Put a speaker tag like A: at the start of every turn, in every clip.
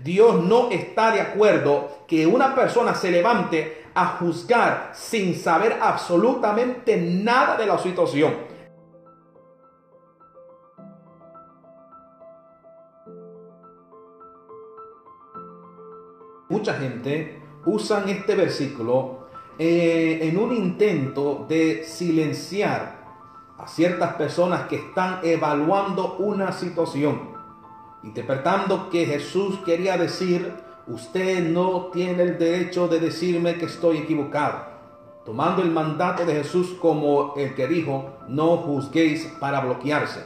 A: Dios no está de acuerdo que una persona se levante a juzgar sin saber absolutamente nada de la situación. Mucha gente usa este versículo en un intento de silenciar a ciertas personas que están evaluando una situación, interpretando que Jesús quería decir: usted no tiene el derecho de decirme que estoy equivocado, tomando el mandato de Jesús como el que dijo: no juzguéis, para bloquearse.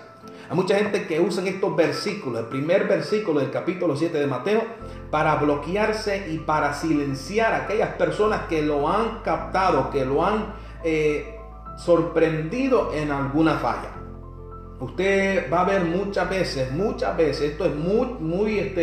A: Hay mucha gente que usa estos versículos, el primer versículo del capítulo 7 de Mateo, para bloquearse y para silenciar a aquellas personas que lo han captado, que lo han sorprendido en alguna falla. Usted va a ver muchas veces, esto es muy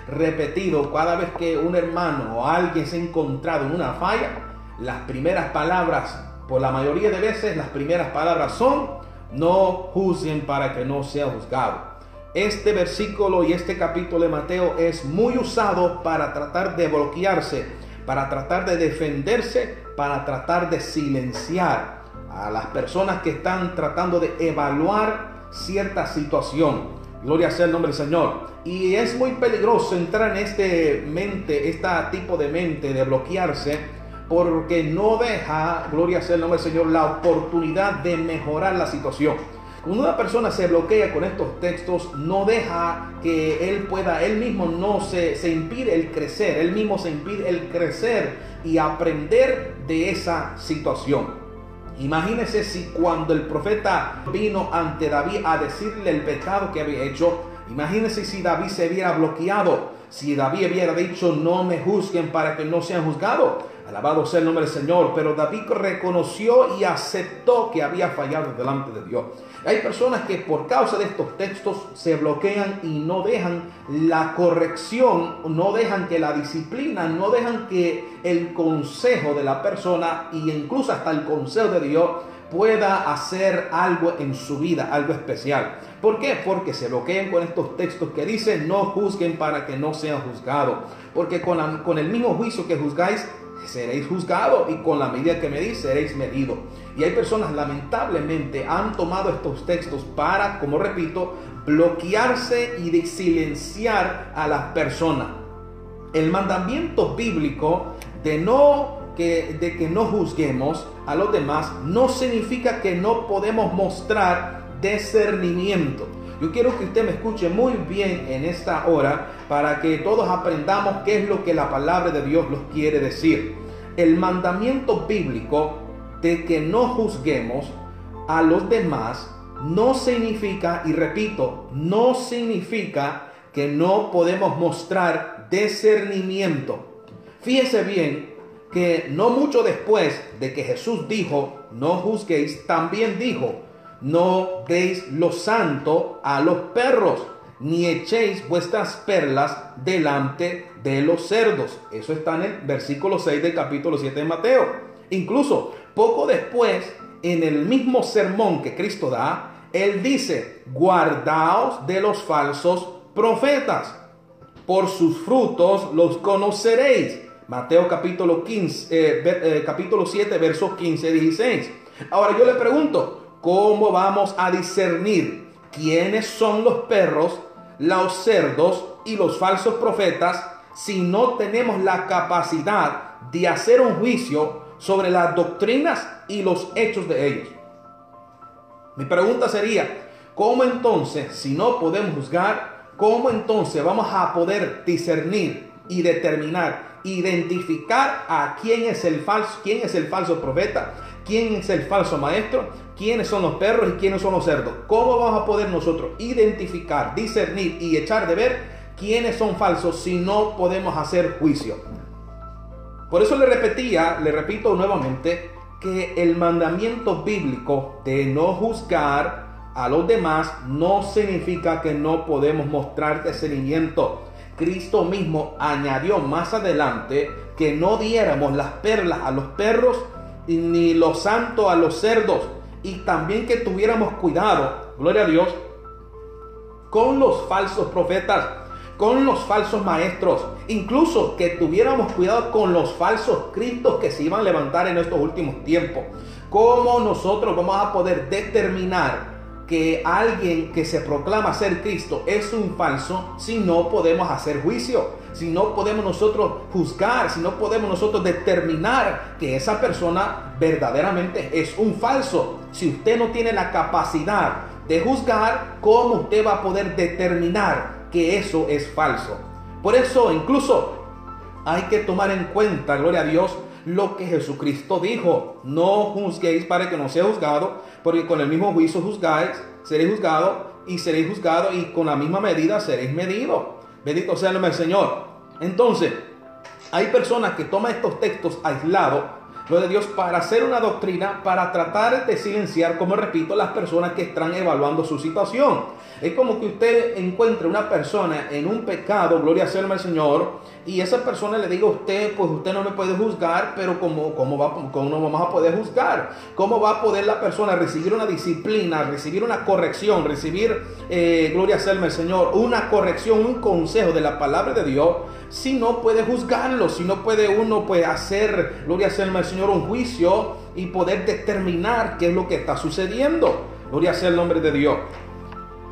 A: repetido, cada vez que un hermano o alguien se ha encontrado en una falla, las primeras palabras, por la mayoría de veces, las primeras palabras son: no juzguen para que no sea juzgado. Este versículo y este capítulo de Mateo es muy usado para tratar de bloquearse, para tratar de defenderse, para tratar de silenciar a las personas que están tratando de evaluar cierta situación. Gloria sea el nombre del Señor. Y es muy peligroso entrar en este tipo de mente de bloquearse, porque no deja, gloria sea el nombre del Señor, la oportunidad de mejorar la situación. Cuando una persona se bloquea con estos textos, no deja que él mismo no se impide el crecer, él mismo se impide el crecer y aprender de esa situación. Imagínese si cuando el profeta vino ante David a decirle el pecado que había hecho, imagínese si David se hubiera bloqueado, si David hubiera dicho: no me juzguen para que no sean juzgados. Alabado sea el nombre del Señor. Pero David reconoció y aceptó que había fallado delante de Dios. Hay personas que por causa de estos textos se bloquean y no dejan la corrección, no dejan que la disciplina, no dejan que el consejo de la persona e incluso hasta el consejo de Dios pueda hacer algo en su vida, algo especial. ¿Por qué? Porque se bloquean con estos textos que dicen: no juzguen para que no sean juzgados. Porque con el mismo juicio que juzgáis, seréis juzgados, y con la medida que medís, seréis medidos. Y hay personas, lamentablemente, han tomado estos textos para, como repito, bloquearse y de silenciar a las personas. El mandamiento bíblico de que no juzguemos a los demás no significa que no podemos mostrar discernimiento. Yo quiero que usted me escuche muy bien en esta hora para que todos aprendamos qué es lo que la palabra de Dios nos quiere decir. El mandamiento bíblico de que no juzguemos a los demás no significa, y repito, no significa que no podemos mostrar discernimiento. Fíjese bien que no mucho después de que Jesús dijo: no juzguéis, también dijo: no deis lo santo a los perros, ni echéis vuestras perlas delante de los cerdos. Eso está en el versículo 6 del capítulo 7 de Mateo. Incluso poco después, en el mismo sermón que Cristo da, Él dice: guardaos de los falsos profetas, por sus frutos los conoceréis. Mateo capítulo 7, versos 15 y 16. Ahora yo le pregunto, ¿cómo vamos a discernir quiénes son los perros, los cerdos y los falsos profetas si no tenemos la capacidad de hacer un juicio sobre las doctrinas y los hechos de ellos? Mi pregunta sería: ¿cómo entonces, si no podemos juzgar, cómo entonces vamos a poder discernir y determinar, identificar a quién es el falso profeta, quién es el falso maestro, quiénes son los perros y quiénes son los cerdos? ¿Cómo vamos a poder nosotros identificar, discernir y echar de ver quiénes son falsos si no podemos hacer juicio? Por eso le repito nuevamente, que el mandamiento bíblico de no juzgar a los demás no significa que no podemos mostrar discernimiento. Cristo mismo añadió más adelante que no diéramos las perlas a los perros ni lo santo a los cerdos, y también que tuviéramos cuidado, gloria a Dios, con los falsos profetas, con los falsos maestros, incluso que tuviéramos cuidado con los falsos cristos que se iban a levantar en estos últimos tiempos. ¿Cómo nosotros vamos a poder determinar que alguien que se proclama ser Cristo es un falso si no podemos hacer juicio, si no podemos nosotros juzgar, si no podemos nosotros determinar que esa persona verdaderamente es un falso? Si usted no tiene la capacidad de juzgar, ¿cómo usted va a poder determinar que eso es falso? Por eso incluso hay que tomar en cuenta, gloria a Dios, lo que Jesucristo dijo: no juzguéis para que no sea juzgado, porque con el mismo juicio juzgáis, seréis juzgados, y seréis juzgados, y con la misma medida seréis medidos. Bendito sea el nombre del Señor. Entonces, hay personas que toman estos textos aislados, gloria a Dios, para hacer una doctrina, para tratar de silenciar, como repito, las personas que están evaluando su situación. Es como que usted encuentre una persona en un pecado, gloria sea al Señor, y esa persona le diga a usted: pues usted no me puede juzgar, pero ¿cómo no vamos a poder juzgar? ¿Cómo va a poder la persona recibir una disciplina, recibir una corrección, recibir, gloria sea al Señor, una corrección, un consejo de la palabra de Dios, si no puede juzgarlo, si no puede uno pues hacer, gloria sea al Señor, un juicio y poder determinar qué es lo que está sucediendo? Gloria sea el nombre de Dios.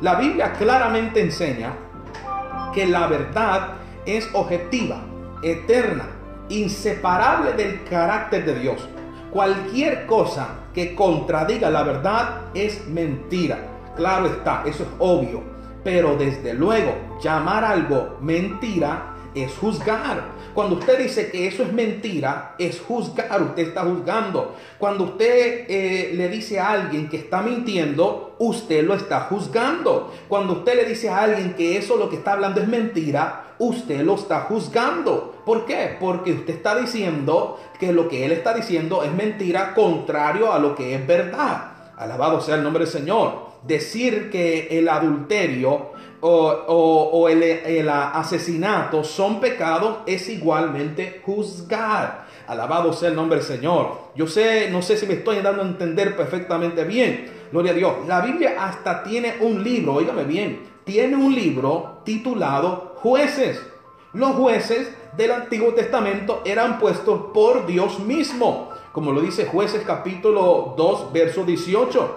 A: La Biblia claramente enseña que la verdad es objetiva, eterna, inseparable del carácter de Dios. Cualquier cosa que contradiga la verdad es mentira. Claro está, eso es obvio. Pero desde luego, llamar algo mentira es juzgar. Cuando usted dice que eso es mentira, es juzgar. Usted está juzgando. Cuando usted le dice a alguien que está mintiendo, usted lo está juzgando. Cuando usted le dice a alguien que eso lo que está hablando es mentira, usted lo está juzgando. ¿Por qué? Porque usted está diciendo que lo que él está diciendo es mentira, contrario a lo que es verdad. Alabado sea el nombre del Señor. Decir que el adulterio o el asesinato son pecados es igualmente juzgar. Alabado sea el nombre del Señor. Yo no sé si me estoy dando a entender perfectamente bien. Gloria a Dios. La Biblia hasta tiene un libro, óigame bien, tiene un libro titulado Jueces. Los jueces del Antiguo Testamento eran puestos por Dios mismo, como lo dice Jueces capítulo 2, verso 18.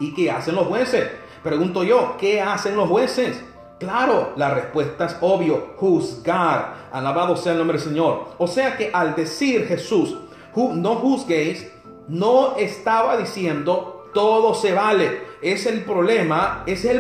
A: ¿Y qué hacen los jueces? Pregunto yo, ¿qué hacen los jueces? Claro, la respuesta es obvio: juzgar. Alabado sea el nombre del Señor. O sea que al decir Jesús, no juzguéis, no estaba diciendo todo se vale. Ese es el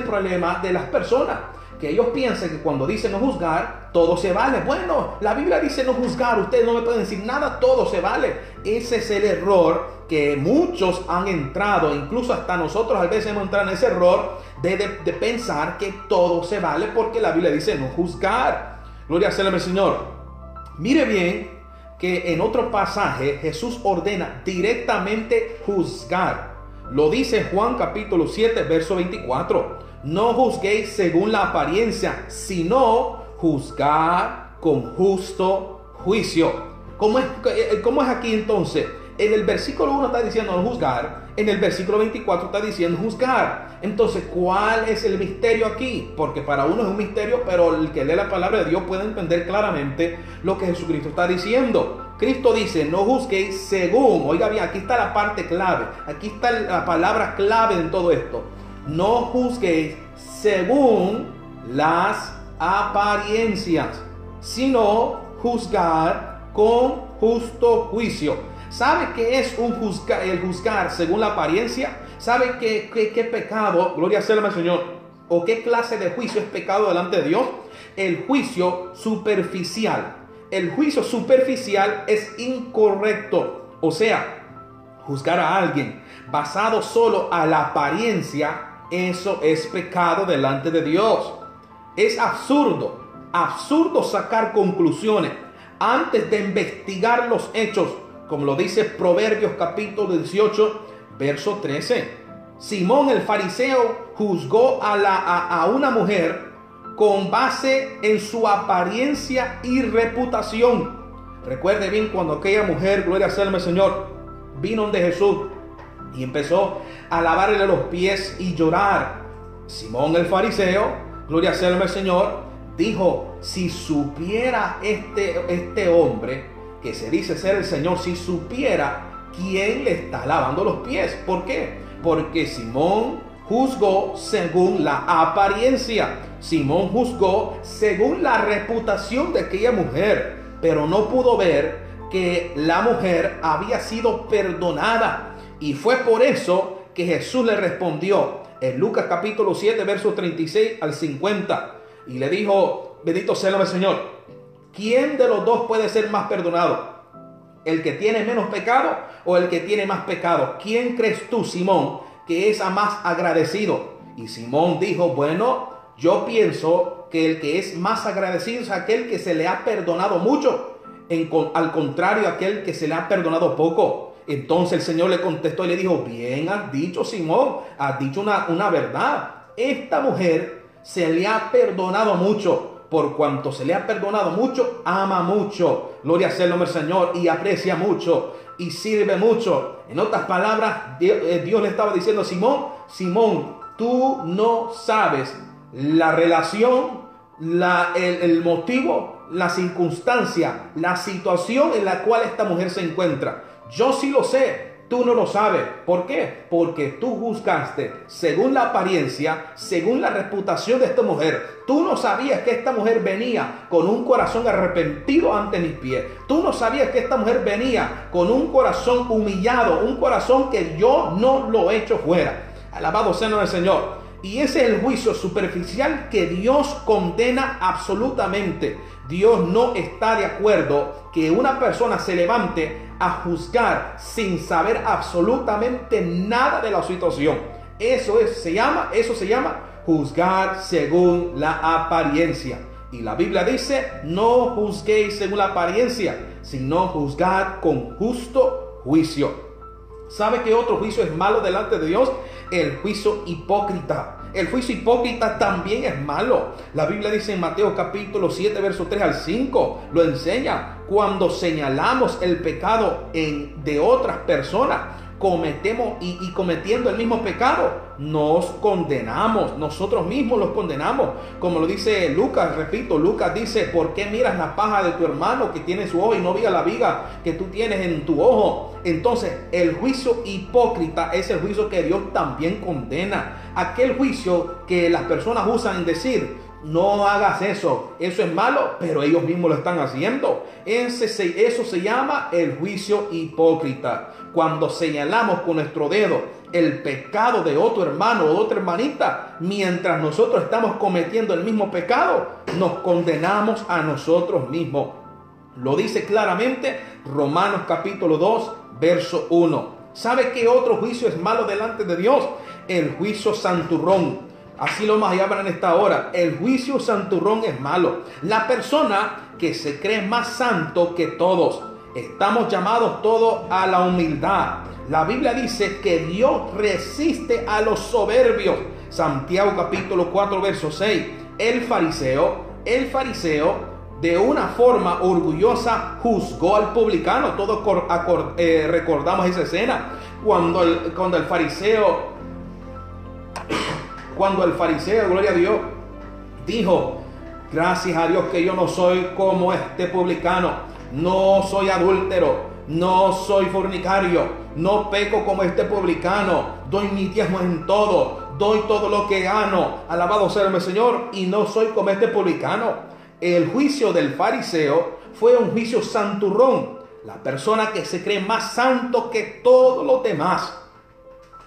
A: problema de las personas, que ellos piensan que cuando dicen no juzgar, todo se vale. Bueno, la Biblia dice no juzgar, ustedes no me pueden decir nada, todo se vale. Ese es el error que muchos han entrado, incluso hasta nosotros a veces hemos entrado en ese error de pensar que todo se vale porque la Biblia dice no juzgar. Gloria sea al Señor. Mire bien que en otro pasaje Jesús ordena directamente juzgar. Lo dice Juan capítulo 7, verso 24. No juzguéis según la apariencia, sino juzgar con justo juicio. ¿Cómo es aquí entonces? En el versículo 1 está diciendo no juzgar, en el versículo 24 está diciendo juzgar. Entonces, ¿cuál es el misterio aquí? Porque para uno es un misterio, pero el que lee la palabra de Dios puede entender claramente lo que Jesucristo está diciendo. Cristo dice, no juzguéis según, oiga bien, aquí está la parte clave, aquí está la palabra clave en todo esto. No juzguéis según las apariencias, sino juzgar con justo juicio. ¿Sabe qué es el juzgar según la apariencia? ¿Sabe qué pecado, gloria sea al Señor, o qué clase de juicio es pecado delante de Dios? El juicio superficial. El juicio superficial es incorrecto. O sea, juzgar a alguien basado solo a la apariencia, eso es pecado delante de Dios. Es absurdo sacar conclusiones antes de investigar los hechos, como lo dice Proverbios capítulo 18, verso 13. Simón el fariseo juzgó a una mujer con base en su apariencia y reputación. Recuerde bien cuando aquella mujer, gloria sea al Señor, vino donde Jesús y empezó a lavarle los pies y llorar. Simón el fariseo, gloria sea al Señor, dijo, si supiera este hombre, que se dice ser el Señor, si supiera quién le está lavando los pies. ¿Por qué? Porque Simón juzgó según la apariencia. Simón juzgó según la reputación de aquella mujer, pero no pudo ver que la mujer había sido perdonada. Y fue por eso que Jesús le respondió en Lucas capítulo 7, versos 36 al 50. Y le dijo, bendito sea el Señor, ¿quién de los dos puede ser más perdonado? ¿El que tiene menos pecado o el que tiene más pecado? ¿Quién crees tú, Simón, que es más agradecido? Y Simón dijo, bueno, yo pienso que el que es más agradecido es aquel que se le ha perdonado mucho, al contrario, aquel que se le ha perdonado poco. Entonces el Señor le contestó y le dijo, bien has dicho, Simón, has dicho una verdad. Esta mujer se le ha perdonado mucho. Por cuanto se le ha perdonado mucho, ama mucho. Gloria sea el nombre del Señor. Y aprecia mucho. Y sirve mucho. En otras palabras, Dios le estaba diciendo, Simón, tú no sabes la relación, el motivo, la circunstancia, la situación en la cual esta mujer se encuentra. Yo sí lo sé. Tú no lo sabes. ¿Por qué? Porque tú juzgaste según la apariencia, según la reputación de esta mujer. Tú no sabías que esta mujer venía con un corazón arrepentido ante mis pies. Tú no sabías que esta mujer venía con un corazón humillado, un corazón que yo no lo he hecho fuera. Alabado sea el Señor. Y ese es el juicio superficial que Dios condena absolutamente. Dios no está de acuerdo que una persona se levante a juzgar sin saber absolutamente nada de la situación. Eso se llama juzgar según la apariencia. Y la Biblia dice, no juzguéis según la apariencia, sino juzgad con justo juicio. ¿Sabe qué otro juicio es malo delante de Dios? El juicio hipócrita. El juicio hipócrita también es malo. La Biblia dice en Mateo capítulo 7, verso 3 al 5, lo enseña. Cuando señalamos el pecado de otras personas, cometemos y cometiendo el mismo pecado, nos condenamos, nosotros mismos los condenamos. Como lo dice Lucas, repito, Lucas dice, ¿por qué miras la paja de tu hermano que tiene en su ojo y no miras la viga que tú tienes en tu ojo? Entonces, el juicio hipócrita es el juicio que Dios también condena. Aquel juicio que las personas usan en decir, no hagas eso es malo, pero ellos mismos lo están haciendo. Eso se llama el juicio hipócrita. Cuando señalamos con nuestro dedo el pecado de otro hermano o otra hermanita, mientras nosotros estamos cometiendo el mismo pecado, nos condenamos a nosotros mismos. Lo dice claramente Romanos capítulo 2, verso 1. ¿Sabe qué otro juicio es malo delante de Dios? El juicio santurrón. Así lo vamos a llamar en esta hora. El juicio santurrón es malo. La persona que se cree más santo que todos. Estamos llamados todos a la humildad. La Biblia dice que Dios resiste a los soberbios. Santiago capítulo 4, verso 6. El fariseo, de una forma orgullosa juzgó al publicano. Todos recordamos esa escena. Cuando el fariseo, gloria a Dios, dijo, gracias a Dios que yo no soy como este publicano, no soy adúltero, no soy fornicario, no peco como este publicano, doy mi diezmo en todo, doy todo lo que gano, alabado sea el Señor, y no soy como este publicano. El juicio del fariseo fue un juicio santurrón, la persona que se cree más santo que todos los demás.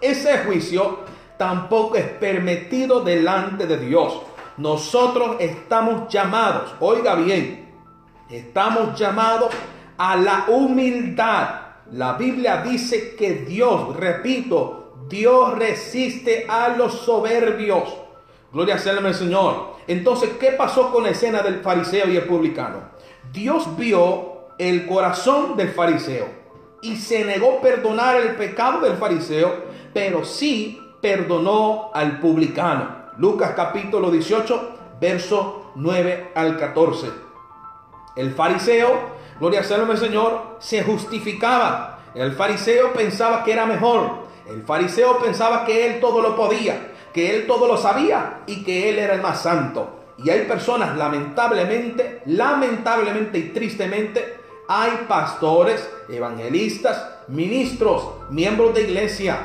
A: Ese juicio tampoco es permitido delante de Dios. Nosotros estamos llamados, oiga bien, estamos llamados a la humildad. La Biblia dice que Dios, repito, Dios resiste a los soberbios. Gloria sea al Señor. Entonces, ¿qué pasó con la escena del fariseo y el publicano? Dios vio el corazón del fariseo y se negó a perdonar el pecado del fariseo, pero sí perdonó al publicano. Lucas capítulo 18, verso 9 al 14. El fariseo, gloria sea al Señor, se justificaba. El fariseo pensaba que era mejor. El fariseo pensaba que él todo lo podía, que él todo lo sabía y que él era el más santo. Y hay personas, lamentablemente y tristemente, hay pastores, evangelistas, ministros, miembros de iglesia,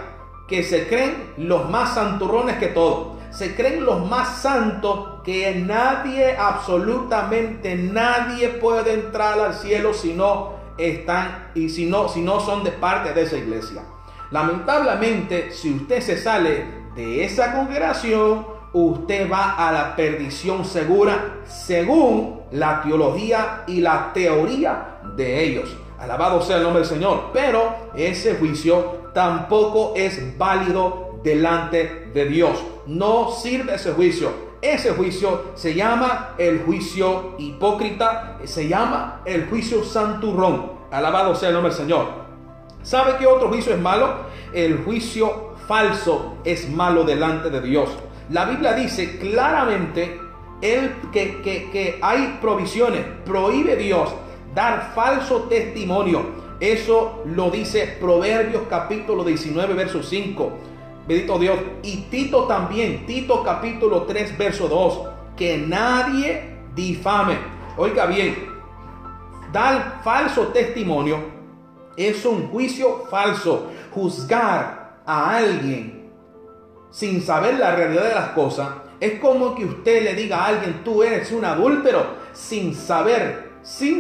A: que se creen los más santurrones que todo. Se creen los más santos, que nadie, absolutamente nadie puede entrar al cielo si no son de parte de esa iglesia. Lamentablemente, si usted se sale de esa congregación, usted va a la perdición segura, según la teología y la teoría de ellos. Alabado sea el nombre del Señor. Pero ese juicio tampoco es válido delante de Dios. No sirve ese juicio. Ese juicio se llama el juicio hipócrita, se llama el juicio santurrón. Alabado sea el nombre del Señor. ¿Sabe qué otro juicio es malo? El juicio falso es malo delante de Dios. La Biblia dice claramente que hay provisiones. Prohíbe Dios dar falso testimonio. Eso lo dice Proverbios capítulo 19, verso 5. Bendito Dios. Y Tito también, Tito capítulo 3, verso 2. Que nadie difame. Oiga bien, dar falso testimonio es un juicio falso. Juzgar a alguien sin saber la realidad de las cosas es como que usted le diga a alguien: tú eres un adúltero, sin saber si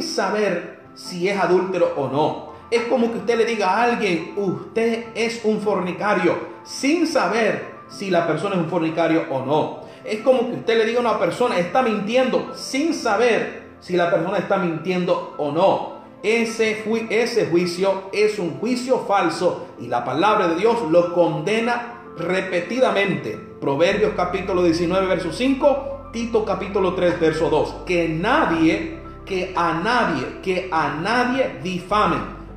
A: es adúltero o no. Es como que usted le diga a alguien: usted es un fornicario, sin saber si la persona es un fornicario o no. Es como que usted le diga a una persona: está mintiendo, sin saber si la persona está mintiendo o no. Ese juicio es un juicio falso y la palabra de Dios lo condena repetidamente. Proverbios capítulo 19, verso 5, Tito capítulo 3, verso 2. Que a nadie difame.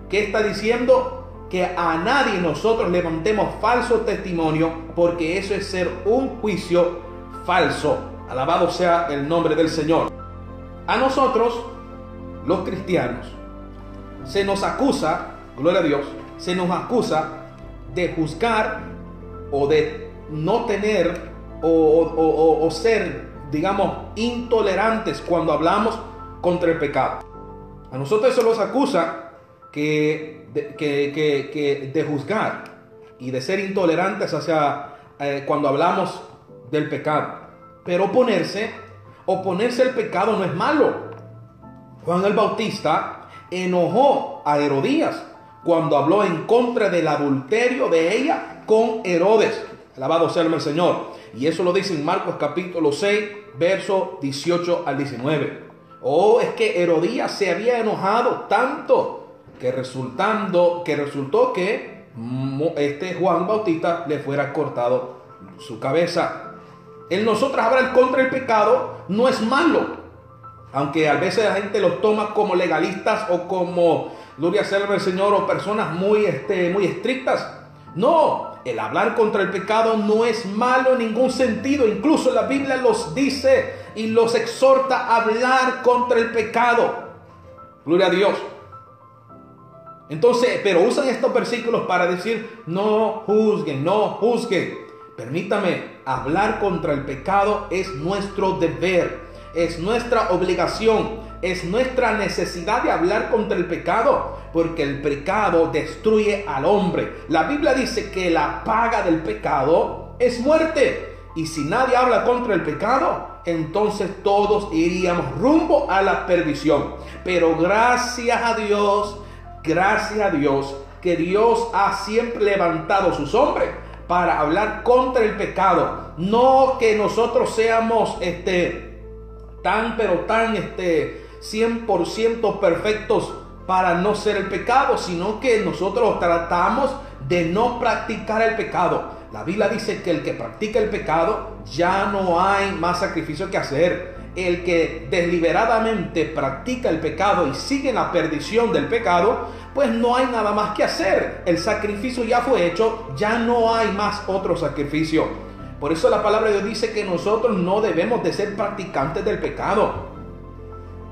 A: ¿Qué está diciendo? Que a nadie nosotros levantemos falso testimonio, porque eso es ser un juicio falso. Alabado sea el nombre del Señor. A nosotros, los cristianos, se nos acusa, gloria a Dios, se nos acusa de juzgar o de no tener o ser, digamos, intolerantes cuando hablamos contra el pecado. A nosotros se nos acusa de juzgar y de ser intolerantes hacia cuando hablamos del pecado. Pero oponerse al pecado no es malo. Juan el Bautista enojó a Herodías cuando habló en contra del adulterio de ella con Herodes. Alabado sea el nombre del Señor. Y eso lo dice en Marcos capítulo 6, verso 18 al 19. Es que Herodías se había enojado tanto que resultó que Juan Bautista le fuera cortado su cabeza. El nosotros hablar contra el pecado no es malo, aunque a veces la gente los toma como legalistas o como, gloria sea el Señor, o personas muy estrictas. No, el hablar contra el pecado no es malo en ningún sentido. Incluso la Biblia los dice y los exhorta a hablar contra el pecado. Gloria a Dios. Entonces, pero usan estos versículos para decir: no juzguen. Permítame, hablar contra el pecado es nuestro deber. Es nuestra obligación, es nuestra necesidad de hablar contra el pecado, porque el pecado destruye al hombre. La Biblia dice que la paga del pecado es muerte. Y si nadie habla contra el pecado, entonces todos iríamos rumbo a la perdición. Pero gracias a Dios, que Dios ha siempre levantado sus hombres para hablar contra el pecado. No que nosotros seamos tan 100% perfectos para no ser el pecado, sino que nosotros tratamos de no practicar el pecado. La Biblia dice que el que practica el pecado, ya no hay más sacrificio que hacer. El que deliberadamente practica el pecado y sigue la perdición del pecado, pues no hay nada más que hacer. El sacrificio ya fue hecho, ya no hay más otro sacrificio. Por eso la palabra de Dios dice que nosotros no debemos de ser practicantes del pecado,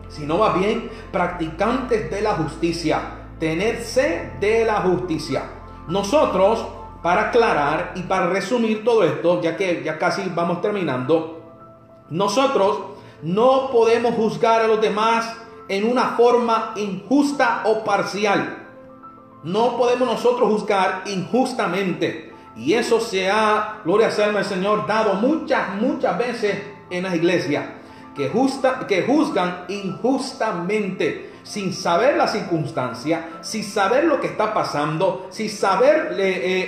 A: sino más bien practicantes de la justicia, tener sed de la justicia. Nosotros, para aclarar y para resumir todo esto, ya que ya casi vamos terminando, nosotros No podemos juzgar a los demás en una forma injusta o parcial. No podemos nosotros juzgar injustamente. Y eso se ha, gloria sea al Señor, dado muchas veces en las iglesias. Que juzgan injustamente, sin saber la circunstancia, sin saber lo que está pasando, sin saber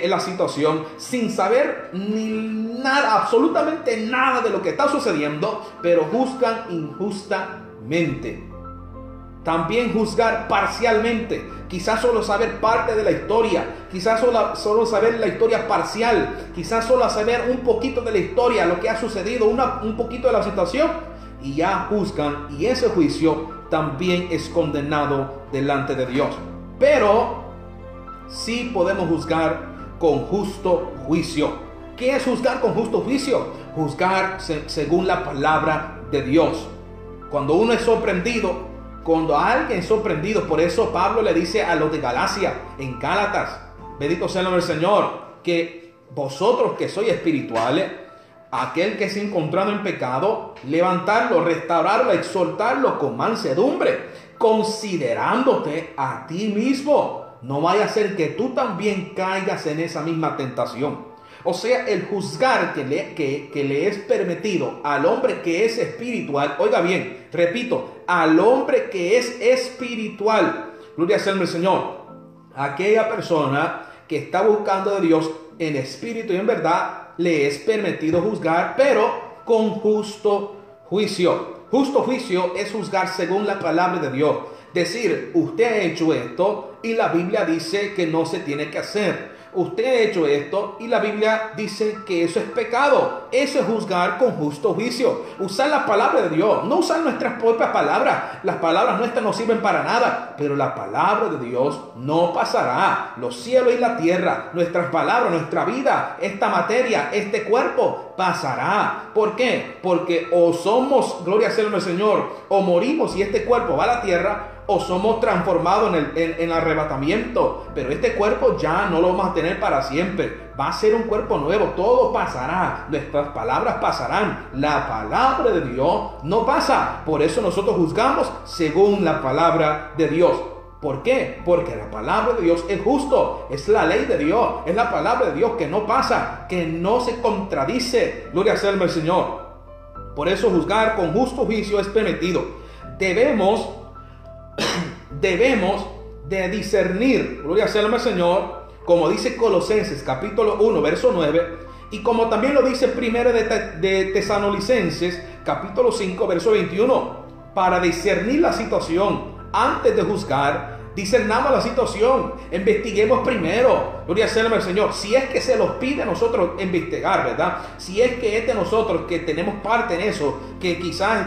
A: la situación, sin saber ni nada, absolutamente nada de lo que está sucediendo, pero juzgan injustamente. También juzgar parcialmente, quizás solo saber parte de la historia, quizás solo saber la historia parcial, quizás solo saber un poquito de la historia, lo que ha sucedido, un poquito de la situación, y ya juzgan, y ese juicio también es condenado delante de Dios. Pero sí podemos juzgar con justo juicio. ¿Qué es juzgar con justo juicio? Juzgar según la palabra de Dios. Cuando uno es sorprendido, cuando alguien es sorprendido, por eso Pablo le dice a los de Galacia, en Gálatas, bendito sea el nombre del Señor, que vosotros que sois espirituales, aquel que se ha encontrado en pecado, levantarlo, restaurarlo, exhortarlo con mansedumbre, considerándote a ti mismo. No vaya a ser que tú también caigas en esa misma tentación. O sea, el juzgar que le es permitido al hombre que es espiritual, oiga bien, repito, al hombre que es espiritual, gloria sea al Señor, aquella persona que está buscando de Dios en espíritu y en verdad, le es permitido juzgar, pero con justo juicio. Justo juicio es juzgar según la palabra de Dios. Decir, usted ha hecho esto y la Biblia dice que no se tiene que hacer. Usted ha hecho esto y la Biblia dice que eso es pecado. Eso es juzgar con justo juicio. Usar la palabra de Dios, no usar nuestras propias palabras. Las palabras nuestras no sirven para nada, pero la palabra de Dios no pasará. Los cielos y la tierra, nuestras palabras, nuestra vida, esta materia, este cuerpo pasará. ¿Por qué? Porque o somos, gloria sea al Señor, o morimos y este cuerpo va a la tierra, o somos transformados en el arrebatamiento. Pero este cuerpo ya no lo vamos a tener para siempre. Va a ser un cuerpo nuevo. Todo pasará. Nuestras palabras pasarán. La palabra de Dios no pasa. Por eso nosotros juzgamos según la palabra de Dios. ¿Por qué? Porque la palabra de Dios es justo. Es la ley de Dios. Es la palabra de Dios que no pasa, que no se contradice. Gloria sea al Señor. Por eso juzgar con justo juicio es permitido. Debemos de discernir, gloria sea al Señor, como dice Colosenses capítulo 1 verso 9, y como también lo dice primero de Tesalonicenses capítulo 5 verso 21, para discernir la situación antes de juzgar. Discernamos la situación, investiguemos primero, gloria sea al Señor, si es que se los pide a nosotros investigar, ¿verdad? Si es que es de nosotros que tenemos parte en eso, que quizás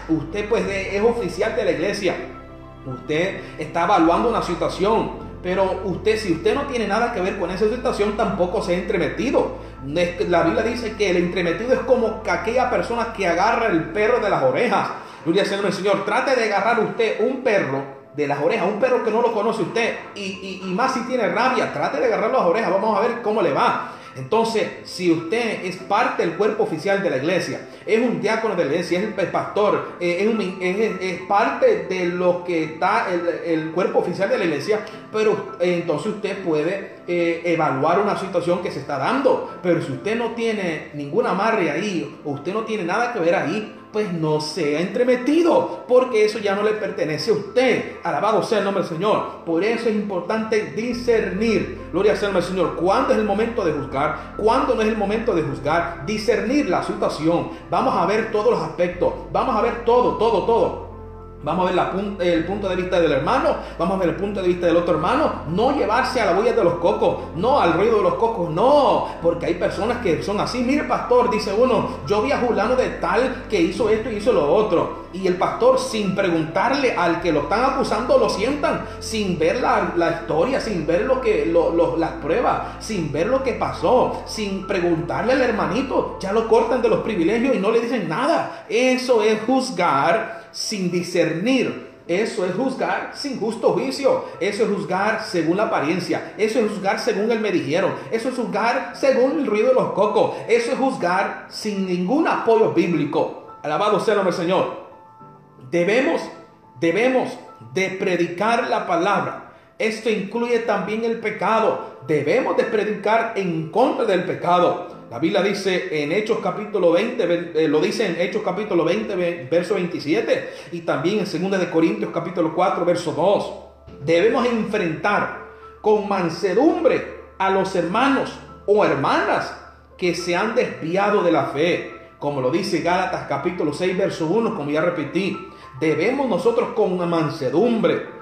A: usted pues es oficial de la iglesia, usted está evaluando una situación, pero si usted no tiene nada que ver con esa situación, tampoco se ha entremetido. La Biblia dice que el entremetido es como aquella persona que agarra el perro de las orejas. Gloria sea al Señor, trate de agarrar usted un perro de las orejas, un perro que no lo conoce usted, y más si tiene rabia, trate de agarrar las orejas, vamos a ver cómo le va. Entonces, si usted es parte del cuerpo oficial de la iglesia, es un diácono de la iglesia, es el pastor, es parte de lo que está el cuerpo oficial de la iglesia, pero entonces usted puede evaluar una situación que se está dando. Pero si usted no tiene ningún amarre ahí, o usted no tiene nada que ver ahí, pues no sea entremetido, porque eso ya no le pertenece a usted. Alabado sea el nombre del Señor. Por eso es importante discernir, gloria sea al Señor, cuándo es el momento de juzgar, cuándo no es el momento de juzgar. Discernir la situación. Vamos a ver todos los aspectos, vamos a ver todo. Vamos a ver el punto de vista del hermano, vamos a ver el punto de vista del otro hermano. No llevarse a la bulla de los cocos, no al ruido de los cocos, no. Porque hay personas que son así. Mire, pastor, dice uno, yo vi a fulano de tal que hizo esto y hizo lo otro. Y el pastor, sin preguntarle al que lo están acusando, lo sientan, sin ver la historia, sin ver las pruebas, sin ver lo que pasó, sin preguntarle al hermanito, ya lo cortan de los privilegios y no le dicen nada. Eso es juzgar sin discernir. Eso es juzgar sin justo juicio. Eso es juzgar según la apariencia. Eso es juzgar según el me dijeron. Eso es juzgar según el ruido de los cocos. Eso es juzgar sin ningún apoyo bíblico. Alabado sea el nombre del Señor. Debemos de predicar la palabra. Esto incluye también el pecado. Debemos de predicar en contra del pecado. La Biblia dice en Hechos capítulo 20, lo dice en Hechos capítulo 20, verso 27, y también en 2 de Corintios capítulo 4, verso 2. Debemos enfrentar con mansedumbre a los hermanos o hermanas que se han desviado de la fe, como lo dice Gálatas capítulo 6, verso 1, como ya repetí. Debemos nosotros con mansedumbre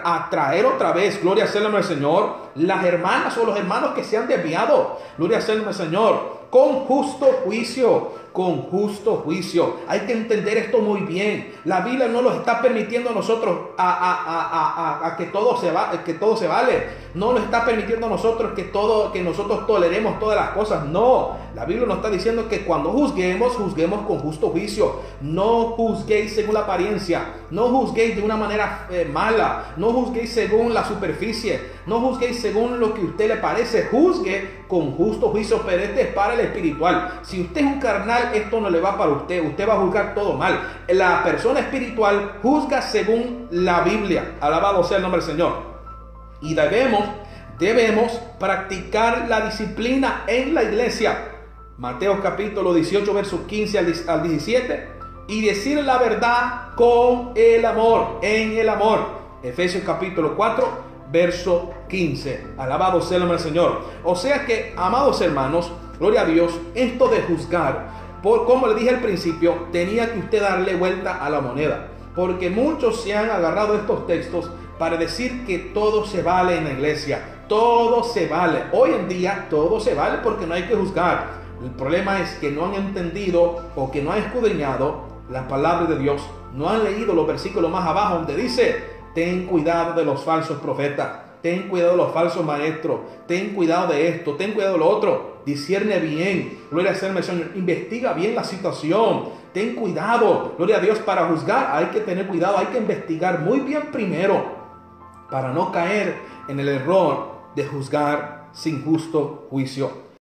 A: atraer otra vez, gloria sea el nombre del Señor, las hermanas o los hermanos que se han desviado, gloria sea el nombre del Señor, con justo juicio, con justo juicio. Hay que entender esto muy bien. La Biblia no nos está permitiendo a nosotros que todo se vale. No nos está permitiendo a nosotros que nosotros toleremos todas las cosas. No, la Biblia nos está diciendo que cuando juzguemos con justo juicio. No juzguéis según la apariencia, no juzguéis de una manera mala, no juzguéis según la superficie, no juzguéis según lo que a usted le parece. Juzgue con justo juicio, pero este es para el espiritual. Si usted es un carnal, esto no le va para usted. Usted va a juzgar todo mal. La persona espiritual juzga según la Biblia. Alabado sea el nombre del Señor. Y debemos practicar la disciplina en la iglesia. Mateo capítulo 18, versos 15 al 17. Y decir la verdad con el amor, en el amor. Efesios capítulo 4, verso 15. Alabado sea el nombre del Señor. O sea que, amados hermanos, gloria a Dios, esto de juzgar, como le dije al principio, tenía que usted darle vuelta a la moneda. Porque muchos se han agarrado estos textos para decir que todo se vale en la iglesia. Todo se vale. Hoy en día todo se vale porque no hay que juzgar. El problema es que no han entendido o que no han escudriñado las palabras de Dios. No han leído los versículos más abajo donde dice: ten cuidado de los falsos profetas, ten cuidado de los falsos maestros, ten cuidado de esto, ten cuidado de lo otro. Discierne bien, gloria al Señor, investiga bien la situación, ten cuidado, gloria a Dios. Para juzgar hay que tener cuidado, hay que investigar muy bien primero para no caer en el error de juzgar sin justo juicio.